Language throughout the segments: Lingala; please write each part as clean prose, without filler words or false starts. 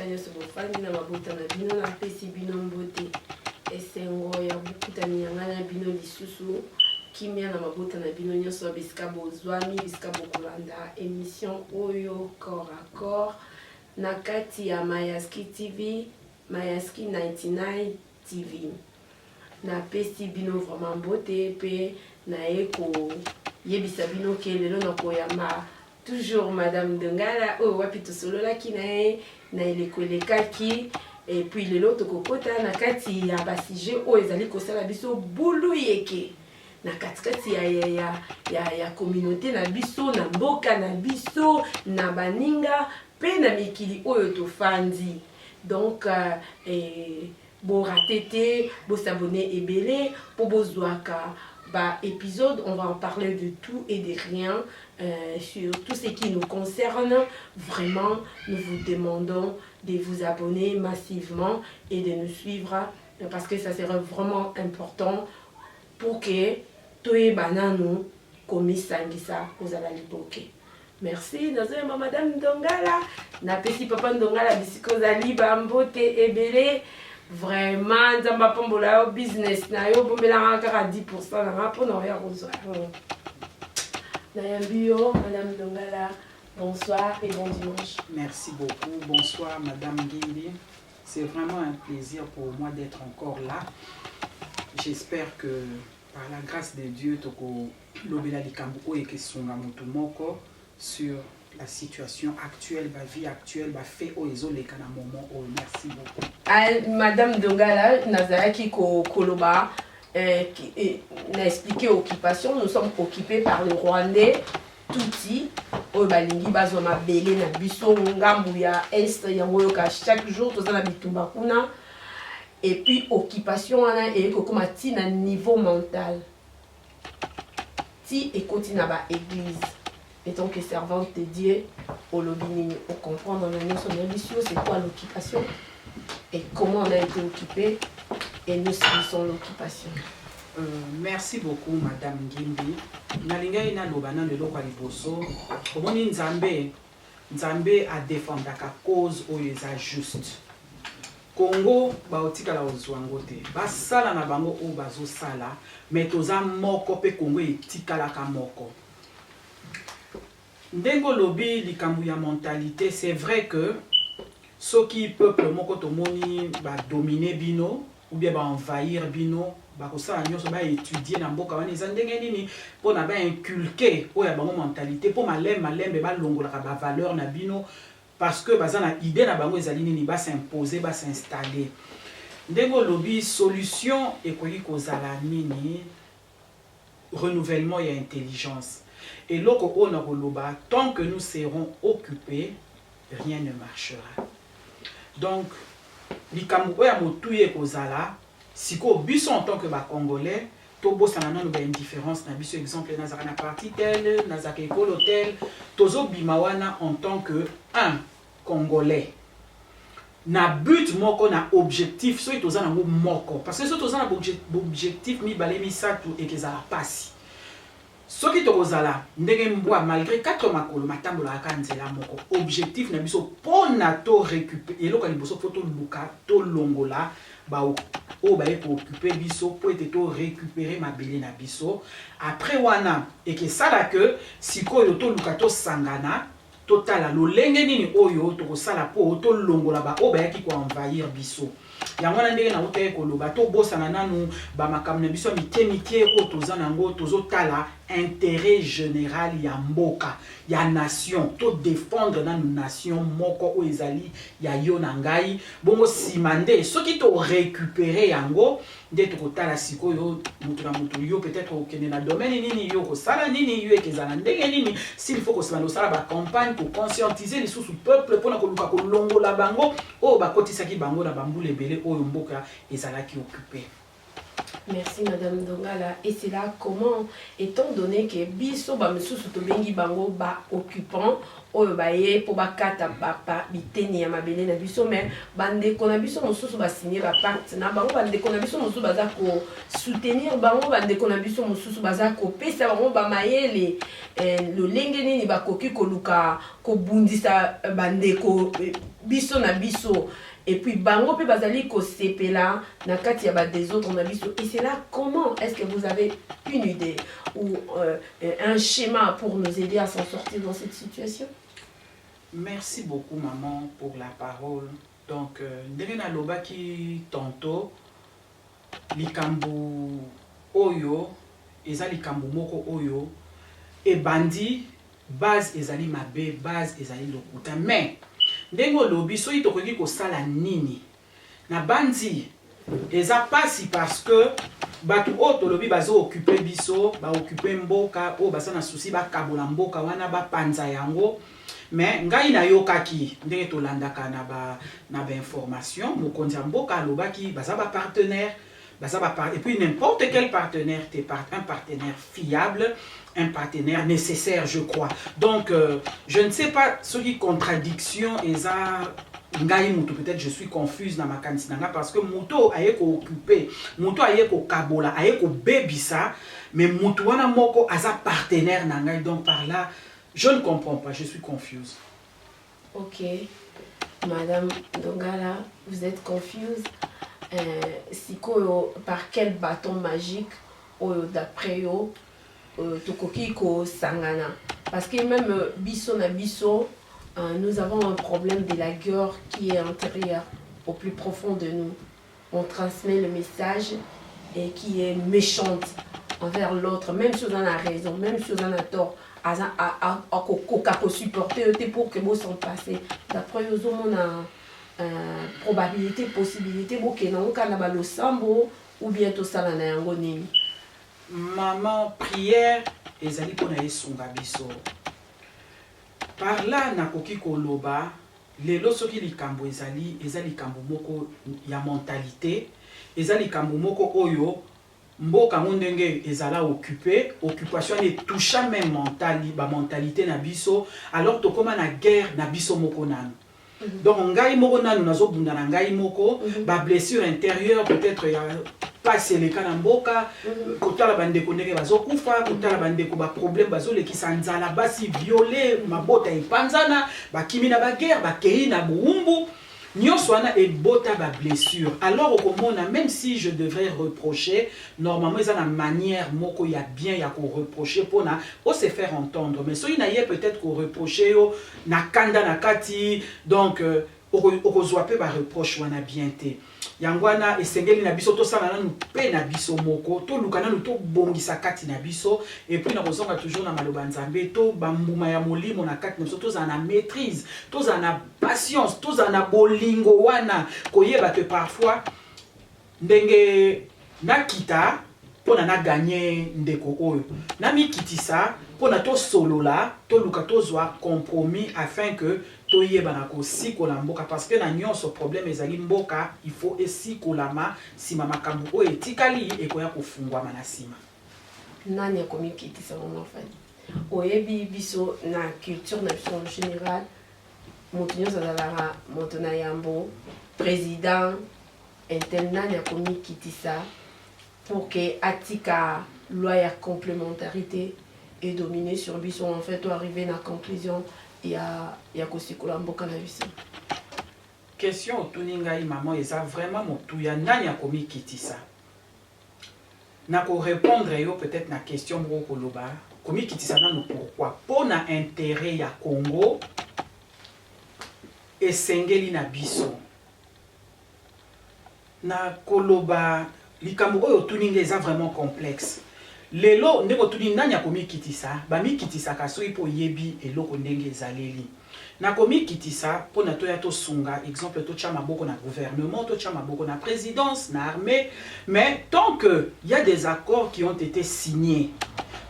nyonso bofandi na mabota na bino na pesi bino mbote esengo ya bokutani yanga na bino lisusu kimia na mabota na bino nyonso bisika bozwami bisika bokolanda émission oyo corps à corps na kati ya Mayaski TV Mayaski 99 TV na pesi bino vraiment mbote pe na eko yebisa bino ke lelo na koyamba toujours Madame Dongala oh wapi tosolola kinae na elekolekaki et puis lelo tokokota na kati ya basije o ezali kosala biso bulu yeke na katikati ya communauté na biso na mboka na biso na baninga pe na mikili oyo tofandi donc bo rater bo s'abonner ebele pour bozwaka bah, épisode, on va en parler de tout et de rien sur tout ce qui nous concerne. Vraiment, nous vous demandons de vous abonner massivement et de nous suivre parce que ça serait vraiment important pour que tous les bananos commis sangisa aux alaliboke. Merci, Madame Dongala. Na petit papa Dongala bisiko zali bambote ebele. Vraiment, dans ma pombola business, na yo bombela encore à 10% na rapport na ya rosa. Nayambio, Madame Dongala, bonsoir et bon dimanche. Merci beaucoup, bonsoir Madame Gimbi. C'est vraiment un plaisir pour moi d'être encore là. J'espère que par la grâce de Dieu, toko lobela likambuko et que songa mutumoko sur la situation actuelle, la vie actuelle, la fait au isolé kana moment. Merci beaucoup. Madame Dongala, Nazaraki Koloba, n'a expliqué occupation. Nous sommes occupés par le Rwandais Tutsi. Balingi bazoma belé na biso ngambuya est yangoyoka chaque jour tous na bitumba kuna. Et puis occupation ana et kokoma ti na niveau mental. Ti et continue na ba église. Et tant que servante de Dieu, au lobby, on comprend dans la notion d'ambition, c'est quoi l'occupation et comment on a été occupé et nous subissons l'occupation. Merci beaucoup, Madame Gimbi. Nalinga ina lobana de l'eau liboso. Omoni Nzambe a défendu la cause où ils sont juste. Congo, baotika la ozwangote. Basala na bango ou bazo sala, mais toza moko pe Congo etika la kamoko. Ndengo lobby likambu ya mentalité, c'est vrai que ceux qui peuple moko tomoni ba dominer bino ou bien ba envahir bino ba kosa nyonso ba étudier na mboka wana eza ndenge nini pona ba inculquer oya bango mentalité po malembe ba longola ba valeur na bino parce que baza na idée na bango ezali nini ba s'imposer ba s'installer. Ndengo lobby solution ekoki kozala nini renouvellement et intelligence. Et loko onakoloba, tant que nous serons occupés, rien ne marchera. Donc, likambo ya motuye kozala, siko biso en tant que ba Congolais, tobo sanana no ba indifférence na biso exemple nazaka na parti tel, nazaka ekolo tel, tozo bimawana en tant que un Congolais. Na but moko na objectif so toza na moko parce que so toza na objectif mi balemi satu et que ça passe. Ce qui tozala ndenge mbwa malgré 4 makolo matambola akanzela moko objectif na biso pona to récupérer eloko liboso photo luka to longola ba o ba ko occuper biso po ete to récupérer mabele na biso après wana et que ça là que sikoyo to luka to sangana totala lolenge nini oyo to kosala po to longola ba o ba yaki ko envahir biso. Yango na ndenge na uteye koloba to bosana nanu ba makambo na biso mitie o toza nango tozo tala intérêt général ya mboka ya nation to défendre nanu nation moko o ezali ya yo na ngai bongo simande soki to récupérer yango nde to kotala sikoyo mutu na mutu yo peut-être okende na domaine nini yo ko sala nini yo ekezala ndenge nini s'il faut ko simando sala ba campagne pour conscientiser les sous peuple pona ko luka ko longola bango o ba kotisaki bango na bambule belé oyo mboka ezalaki occupé. Merci Madame Dongala. Et c'est là comment, étant donné que biso ba misusu to bengi bango ba occupant oyo ba ye po ba kata ba biteni ya mabele na biso mais bande kona biso mususu ba signer la pacte na bango bande kona biso mususu baza ko soutenir bango bande kona biso mususu baza ko pesa bango ba mayele lo lenge nini ba koki ko luka ko bundisa bande ko biso na biso et puis bango pe bazali ko sepela na kati ya ba des autres na biso. Et c'est là comment est-ce que vous avez une idée ou un schéma pour nous aider à s'en sortir dans cette situation? Merci beaucoup maman pour la parole. Donc ndenge na loba ki tantôt likambo oyo eza likambo moko oyo e bandi base ezali mabe, base ezali lokuta, mais ndenge olobi soki tokoki kosala nini na bandi eza pasi parce que batu oyo tolobi bazo occuper biso ba occuper mboka oyo basa na souci bakabola mboka wana bapanza yango. Mais ngai na yokaki ndenge tolandaka na ba information mokonzi ya mboka alobaki baza ba partenaire. Et puis n'importe quel partenaire, un partenaire fiable, un partenaire nécessaire, je crois. Donc, je ne sais pas ce qui contradiction et ça, peut-être je suis confuse dans ma candidature parce que Mouto a été occupé, Mouto a été kabola, a été bébisa, mais Mouto a moko a sa partenaire nangai. Donc par là, je ne comprends pas, je suis confuse. Ok, Madame Dongala, vous êtes confuse. Par quel bâton magique d'après yo tokoki ko sangana parce que même biso na biso nous avons un problème de la guerre qui est intérieur au plus profond de nous. On transmet le message et qui est méchante envers l'autre, même si on a raison, même si on a tort, à supporter pour que vous s'en passez. D'après eux, on a probabilité, possibilité, ou bientôt ça maman, prière, ezali pona esunga biso. Par là, nakoki koloba, lelo soki likambo ezali likambo moko ya mentalité, ezali likambo moko oyo, mboka ndenge ezala occupé, occupation ne toucha même mentalité na biso, alors tokoma na guerre na biso moko nanu. Donc ngai moko nanu nazo bunda na ngai moko ba blessure intérieure peut-être ya passer les kana mboka kotala bandeko ndenge bazo kufa kotala bandeko ba problème bazo lekisa nzala basi violer mabota epanzana ba kimina ba guerre ba kei na buumbu nyonso wana e bota ba blessure. Alors au komona même si je devrais reprocher normalement ça na manière moko ya bien ya ko reprocher pona o se faire entendre, mais so ina ye peut-être ko reprocher yo na kanda na kati donc okozwa pe ba reproche wana bien te yangwana esengeli na biso to sala nanu pe na biso moko to luka nanu to bongisa kati na biso et puis na kozonga toujours na maloba nzambe to bambuma ya molimo na kati na biso to za na maîtrise to za na patience to za na bolingo wana koyeba que parfois ndenge nakita pona na gagner ndeko oyo na mikitisa pona to solola to luka to zwa compromis afin que to yeba na ko sikola mboka parce que na nyonso problème ezali mboka il faut esikolama sima makambo oyo etikali ekoya kofungwa na sima. Nani akomikitisa mon enfant oyebi biso na culture na biso en général moto nyonso azalaka moto na yambo président intel nani akomikitisa pour que atika loi ya complémentarité et dominer sur biso en fait ou arriver à conclusion ya kosikola mboka na biso. Question otuninga maman eza vraiment motu ya nani akomikitisa na ko répondre yo peut-être na question moko koloba komikitisa nanu pourquoi pona intérêt ya Congo esengeli na biso na koloba likambo oyo tuninga eza vraiment complexe. Lelo ndeko tuni nani akomikitisa ba mikitisa kasoyi po yebi eloko ndenge ezaleli na komikitisa po na to ya to sunga exemple to tcha maboko na gouvernement to tcha maboko na présidence na armée, mais tant que il y a des accords qui ont été signés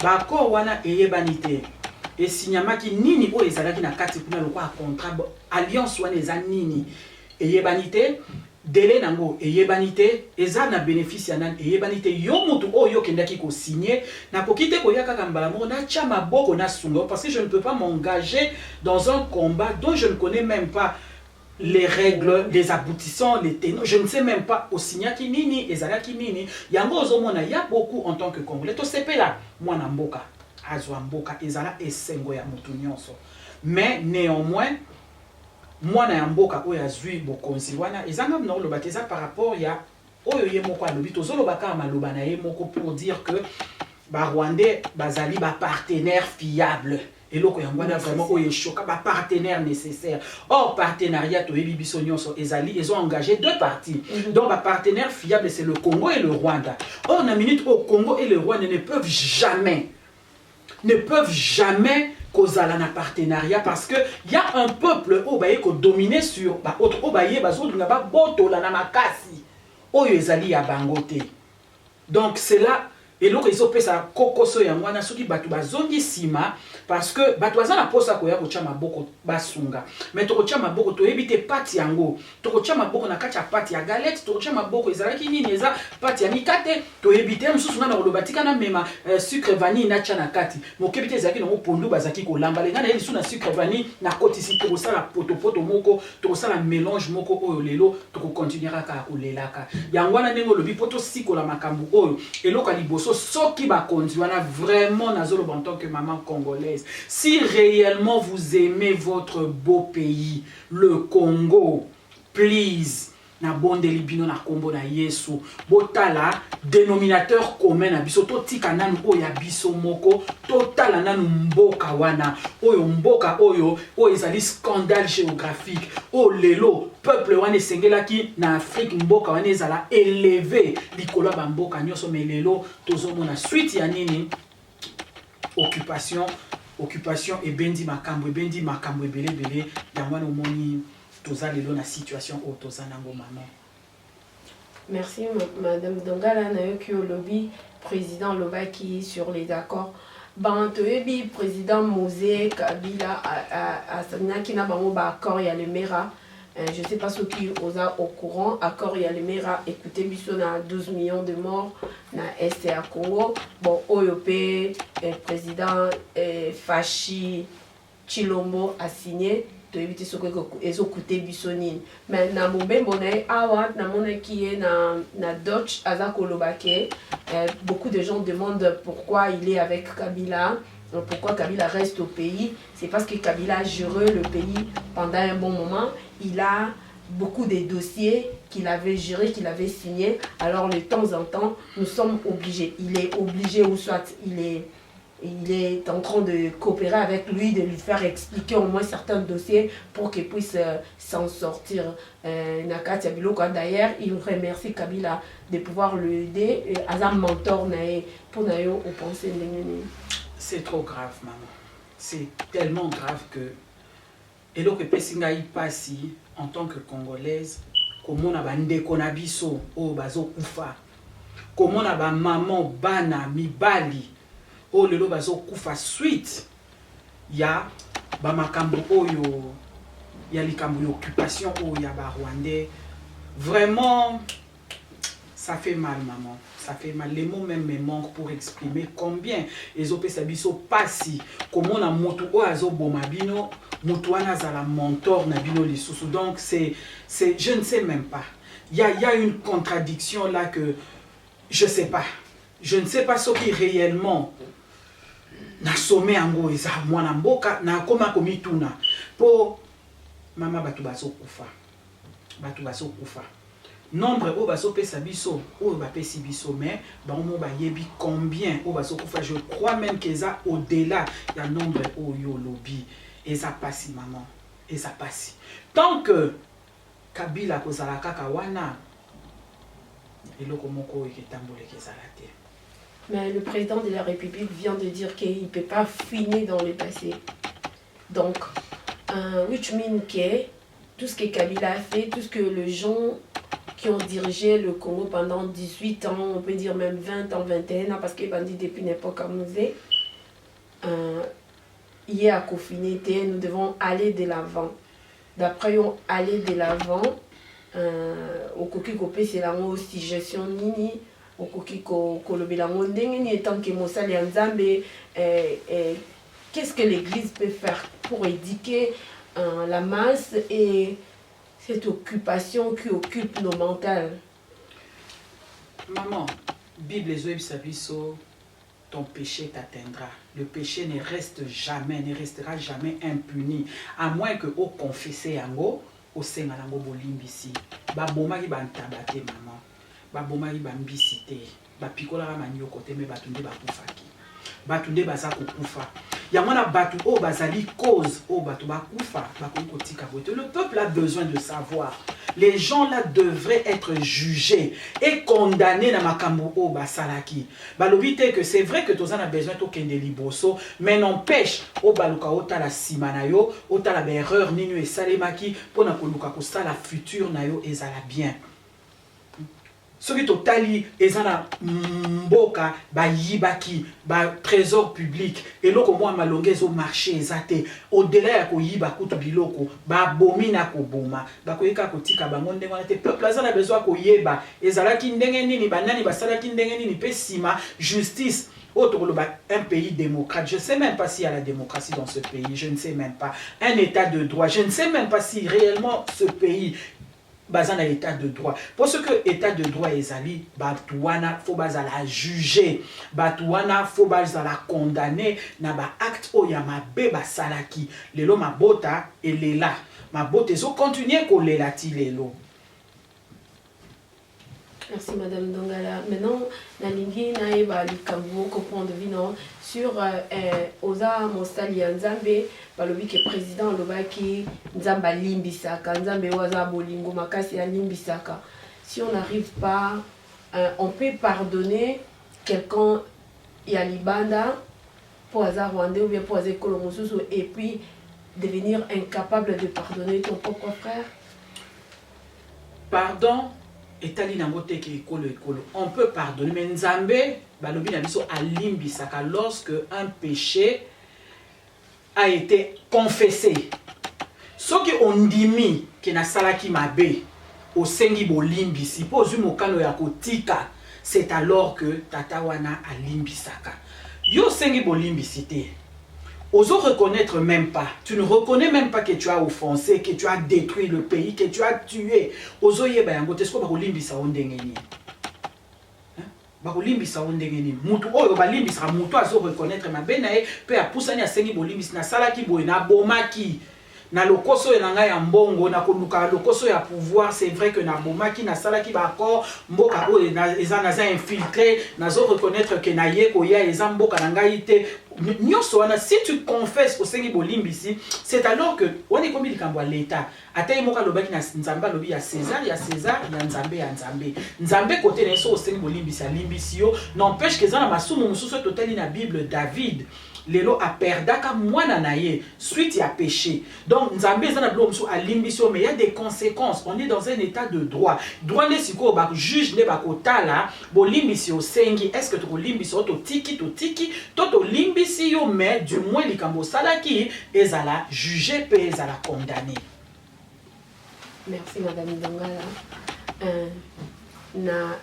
ba accord wana eyebanite et signamaki nini o ezalaki na kati kuna lokwa contrat alliance wana eza nini eyebanite délai nango eyebanite eza na bénéfice ya nani eyebanite yo mutu oyo kendaki ko signer na kokite ko yaka kambala mo na tcha maboko na sunga parce que je ne peux pas m'engager dans un combat dont je ne connais même pas les règles, les aboutissants, les ténors, je ne sais même pas au signaki nini ezalaki nini yango ozomona ya beaucoup en tant que congolais to sepela mwana mboka azwa mboka ezala esengo ya mutu nyonso, mais néanmoins mwana ya mboka oyo azwi bokonzi wana ezanga mna oloba te eza par rapport ya oyo ye moko alobi tozoloba kaka maloba na ye moko pour dire que barwandais bazali bapartenaire fiable eloko yango wana vraiment oyo eshoka bapartenaire nécessaire. Or partenariat toyebi biso nyonso ezali ils ont engagé deux parties. Donc bapartenaire fiable c'est le Congo et le Rwanda. Or na minute au Congo et le Rwanda ne peuvent jamais kozala na partenariat parce que il y a un peuple au baye ko dominer sur ba autre au baye bazo nga ba botola na makasi oyo ezali ya bangote. Donc c'est là et donc ils ont fait ça kokoso ya mwana soki batu bazongi sima parce que batu bazana posa ko ya ko chama boko basunga mais to ko chama boko to ebite pati yango to ko chama boko na kacha pati ya galette to ko chama boko ezalaki nini eza pati ya mikate to ebite msusu na lobatika na mema sucre vanille na chana kati mo kebite ezalaki no pondu bazaki ko lamba lenga na yesu na sucre vanille na kotisi to ko sala poto moko to ko sala mélange moko oyo lelo to ko continuera ka ko lelaka yango na ndenge lobi poto sikola makambu oyo eloko liboso soki bakonzi wana vraiment nazolo en tant que maman congolaise si réellement vous aimez votre beau pays le Congo please na bondeli bino na kombo na Yesu botala dénominateur commun na biso totika nanu oyo ya biso moko totala nanu mboka wana oyo ezali scandale géographique o lelo peuple wana esengelaki na Afrique mboka wana ezala élevé likolo ba mboka nyonso mais lelo tozomona suite ya nini occupation ebendi makambo ebele yango wana omoni toza lelo na situation oyo toza nango maman. Merci madame Dongala nayoki olobi président lobaki sur les accords bantoyebi président Mosé Kabila a na bango ba accord ya Lemera. Je ne sais pas ceux qui sont au courant, accord Yalemera, écoutez, biso na 12 millions de morts na SCA Congo. Bon, OYOP, président Fachi Chilombo a signé, de éviter ce que ils ont coûté bisonine. Mais na mobile monnaie, awa na monnaie qui est na Dutch, Azakolobake, beaucoup de gens demandent pourquoi il est avec Kabila. Pourquoi Kabila reste au pays? C'est parce que Kabila a géré le pays pendant un bon moment. Il a beaucoup de dossiers qu'il avait gérés, qu'il avait signés. Alors de temps en temps, nous sommes obligés. Il est obligé ou soit il est en train de coopérer avec lui, de lui faire expliquer au moins certains dossiers pour qu'il puisse s'en sortir. Nakatia Biloko d'ailleurs, il remercie Kabila de pouvoir l'aider. Azam mentor pour nayo au penser de. C'est trop grave, maman. C'est tellement grave que... Et donc, Pessinga y passe en tant que Congolaise, comment on a bandé konabiso au bazo kufa, comment on a ba maman bana mibali au lelo bazo kufa suite ya ba makambo oyo ya likambo occupation oyo ya ba Rwandais. Vraiment, ça fait mal, maman. Ça fait mal. Les mots même me manquent pour exprimer combien les opésabiso passi, comment on a moto o azo bomabino, moto anaza la mentor nabino les sous. Donc je ne sais même pas. Il y a une contradiction là que je sais pas. Je ne sais pas ce qui réellement na sommet ango eza mwana mboka na koma komituna po mama batu baso kufa. Batu baso kufa. Nombre au baso pesa biso au bapesi biso mais bango ba yebi combien au baso kufa. Je crois même que ça au-delà ya nombre au yo lobby et ça passe maman et ça passe tant que Kabila kozala kaka wana eloko moko eketambole kezala te. Mais le président de la République vient de dire qu'il ne peut pas finir dans le passé. Donc, which means que tout ce que Kabila a fait, tout ce que les gens qui ont dirigé le Congo pendant 18 ans, on peut dire même 20 ans, 21 ans, parce qu'il a dit depuis l'époque à Mosé, il est à Kofinité, nous devons aller de l'avant. D'après on aller de l'avant, au Koki Kopé, c'est la aussi gestion nini, au Koki Kolobelango Ndengeni, étant que Moussa Lianzambe, qu'est-ce que l'Église peut faire pour éduquer la masse et cette occupation qui occupe nos mentales? Maman, Bible Zoeb Sabiso, ton péché t'atteindra. Le péché ne restera jamais impuni. À moins que au confesser yango, au senga nango bolimbisi. Ba boma ki bantabate maman. Ba boma ki bambisite. Ba pikola ka manyo kote me batunde bakufaki. Batunde baza kukufa. Yamana batu o bazali cause o batu bakufa bakokotika bote. Le peuple a besoin de savoir. Les gens là devraient être jugés et condamnés na makambo o basalaki. Balobite que c'est vrai que tozan a besoin to kende liboso, mais n'empêche o baluka ota la simana yo, ota la erreur ninu e salemaki pona koluka ko sala futur na yo ezala bien. Soki totali ezana mboka ba yibaki ba trésor public eloko mwa malongezo marché ezate au-delà ya ko yiba kutu biloko ba bomina ko boma ba koyeka kotika bango ndenge wana te peuple azana besoin ko yeba ezalaki ndenge nini banani basalaki ndenge nini pe sima justice un pays démocrate. Je ne sais même pas s'il y a la démocratie dans ce pays. Je ne sais même pas. Un état de droit. Je ne sais même pas si réellement ce pays basé dans l'état de droit. Parce que l'état de droit ezali, batouana faut la juger, batouana faut la condamner na ba acte o ya mabe basalaki. Lelo mabota elela, mabota ezo continuer ko lelati lelo. Merci Madame Dongala. Maintenant, Nalingi Naeba Likambo, comprendre vino sur Oza Mostali Nzambe, balobi que président Lobaki Nzamba Limbisaka, Nzambe Waza Bolingo Makasi Limbisaka. Si on n'arrive pas, on peut pardonner quelqu'un Yalibanda pour Aza Rwandais ou bien pour Aza Kolomosusu et puis devenir incapable de pardonner ton propre frère. Pardon. On peut pardonner, mais Nzambe, balobi na biso alimbisaka lorsque un péché a été confessé. Ce qui on dimi que na salaki mabe, au sengi bolimbisi, pozu mokano ya kotika, c'est alors que tatawana alimbisaka. Yo sengi bolimbisite. Oso reconnaître même pas. Tu ne reconnais même pas que tu as offensé, que tu as détruit le pays, que tu as tué. Oso yeba yango tesko ba kolimbisa ondengeni. Ba kolimbisa ondengeni. Mutu oyo ba limbisa mutu azo reconnaître mabe na ye pe apusani asengi bolimbisa na salaki boye na bomaki. Na lokoso ya nanga ya mbongo na koluka lokoso ya pouvoir, c'est vrai que na bomaki na salaki ba accord mboka oyo eza infiltré nazo reconnaître que na ye ko ya eza mboka na ngai te. Si tu confesses au Seigneur Bolimbisi, c'est alors que on est comme il cambo l'état. Atay moka lobaki na Nzamba lobi ya César, ya Nzambe ya Nzambe. Nzambe côté na so au Seigneur Bolimbisi ya limbisio, n'empêche que ça na masumu mususu totali na Bible David. Lelo a perdaka mwana na ye suite ya péché. Donc Nzambe zana blo musu a limbisio, mais il y a des conséquences. On est dans un état de droit. Droit ne siko ba juge ne ba kotala bolimbisio sengi. Est-ce que to limbisio to tiki to limbisi yo, mais du moins likambo salaki ezala jugé pe ezala condamné. Merci Madame Dongala.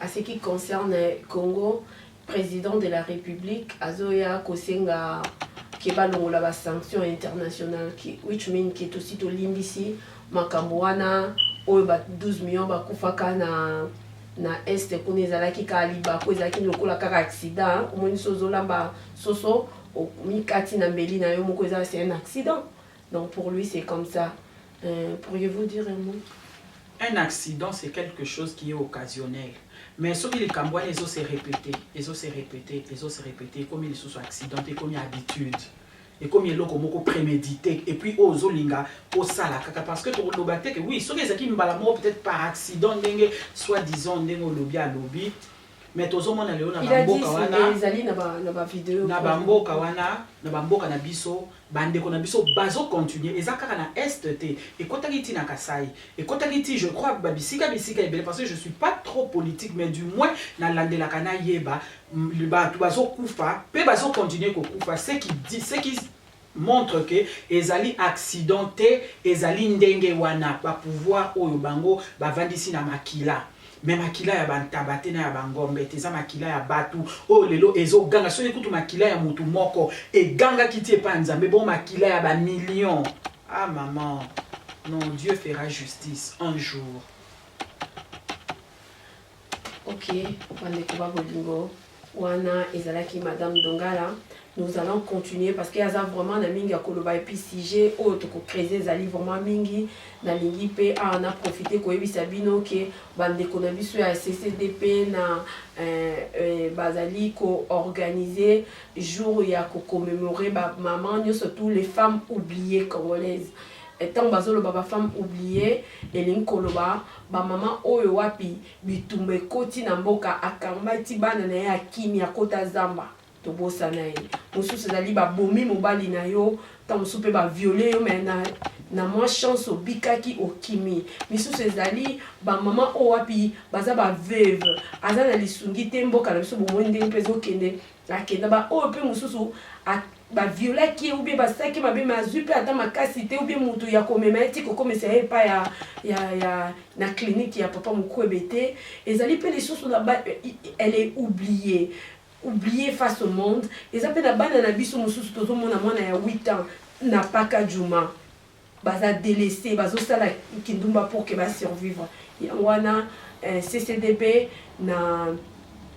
À ce qui concerne Congo, président de la République Azoya Kosenga Kebalongola ba sanction internationale qui which mean qui est aussi to limbisi makamboana o ba 12 millions ba kufaka na este kunezalaki kaliba ko ezalaki lokola kaka accident omoni sozolamba soso o mikati na mbeli na yo moko c'est un accident. Donc pour lui c'est comme ça. Pourriez-vous dire un mot? Un accident c'est quelque chose qui est occasionnel. Mais ce qui les Cambouans, ils osent se répéter, comme ils sont accidentés, comme il y a habitude. Et comme il y a l'autre prémédité, et puis aux Olinga, au Salaka, parce que tu as que oui, ceux qui me balamont peut-être par accident, soit-disant, lobby à lobby. Mais tout le monde a dit na vidéo na bambo kawana na bambo kana biso bande kona biso bazo continuer ezakaka na est te et kotaki na kasai et kotaki je crois babisika ebele parce que je suis pas trop politique mais du moins na landela kana yeba ba bazo kufa pe bazo continuer ko kufa ce qui montre que ezali accidenté ezali ndenge wana ba pouvoir oyo bango bavandisi na makila. Mais makila ya bantabate na ya bangombe teza makila ya batu o lelo ezo ganga so ekutu makila ya mutu moko e ganga kiti epa Nzambe bon makila ya ba millions. Ah maman, non, Dieu fera justice un jour. Ok, on va bolingo. wana ezalaki Madame Dongala. Nous allons continuer parce qu'il y a vraiment na mingi akoloba et puis sujet autre ko creuser zali vraiment mingi na lingi pe on a profité ko yebisa bino ke bande ko na biso ya CCDP na bazali ko organiser jour ya ko commémorer ba maman surtout les femmes oubliées congolaises. Etant bazolo baba femme oubliée elingi koloba ba maman oyo wapi bitumba ekoti na mboka akambati bana na ye akimi akota zamba tobosa na ye mosusu ezali babomi mobali na yo ta mosusu mpe baviole yo me na mwa chance obikaki okimi misusu ezali bamama oyo wapi baza baveuve aza na lisungi te mboka na biso bomoi ndenge mpe ezokende akenda baoyo mpe mosusu baviolaki ye ubie basaki mabe me azwi mpe ata makasi te ubie motu ya komema ye ti kokomisa ye epai na klinike ya papa mokwebe te ezali mpe lisusu elle est oubliée face au monde. Et ça peut na bana na biso mususu toto mona mwana ya 8 ans na paka juma. Baza délaissé, bazo sala kindumba pour que ba survivre. Wana CCDP na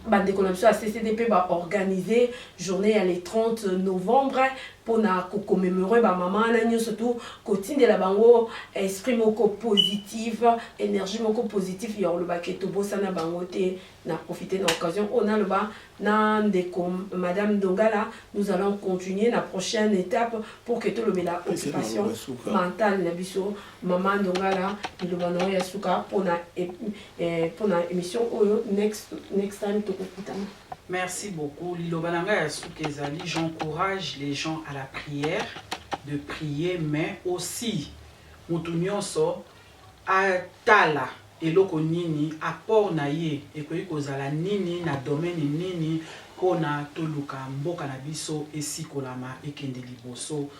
bande connexion à CCDP va organiser journée le 30 novembre pour na commémorer ba maman na nyo surtout kotinde la bango esprit moko positif énergie moko positif ya le baketo bosana bango te na profiter de l'occasion on a le ba na ndeko Madame Dongala nous allons continuer la prochaine étape pour que tout le la occupation mentale na biso maman Dongala le bano ya suka pour na émission oyo next time to kokutana. Merci beaucoup. Lilobananga Yasukezali, j'encourage les gens à la prière, de prier, mais aussi, Moutounionso, à Tala, et loko nini, apport na ye, et que kozala nini, na domaine nini, kona toluka mboka na biso, et si kolama, et kende liboso,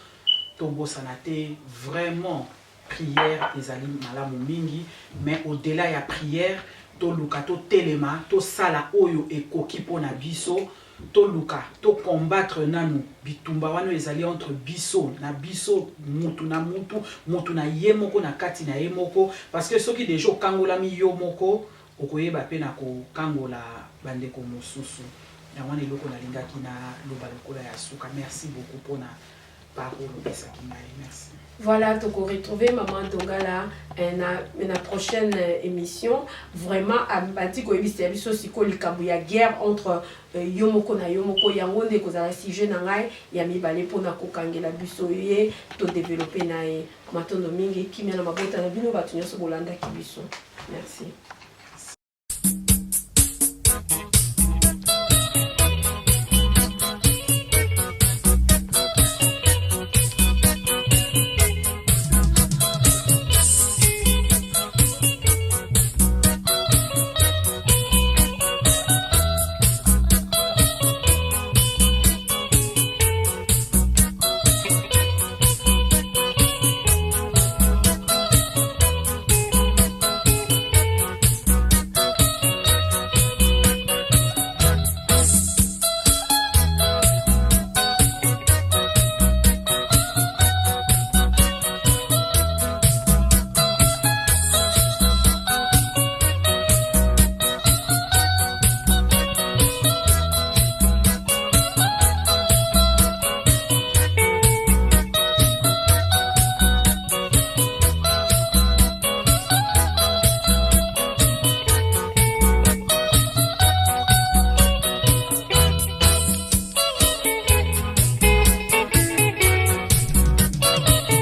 tobo sanate, vraiment, prière, ezali malamu mingi, mais au-delà ya prière, to luka to telema to sala oyo ekoki pona biso to luka to combattre nanu bitumba wana ezali entre biso na biso mutu na mutu mutu na ye moko na kati na ye moko parce que soki déjà kangola mi yo moko okoyeba pe na ko kangola bandeko mosusu ya wana eloko na lingaki na loba lokola ya suka. Merci beaucoup pona parole pesaki ngai. Merci. Voilà, tu peux retrouver Maman Dongala dans la prochaine émission. Vraiment, à Batiko et Bisabiso, Siko, Likabuya, guerre entre Yomoko na Yomoko, Yangonde, Kozala, si je n'ai Yami Balé, Pona Kokangela, Busoye, to développer Nae, Maton Domingue, Kimia Mabota, Nabino, Batunyo, Sobolanda, Kibiso. Merci.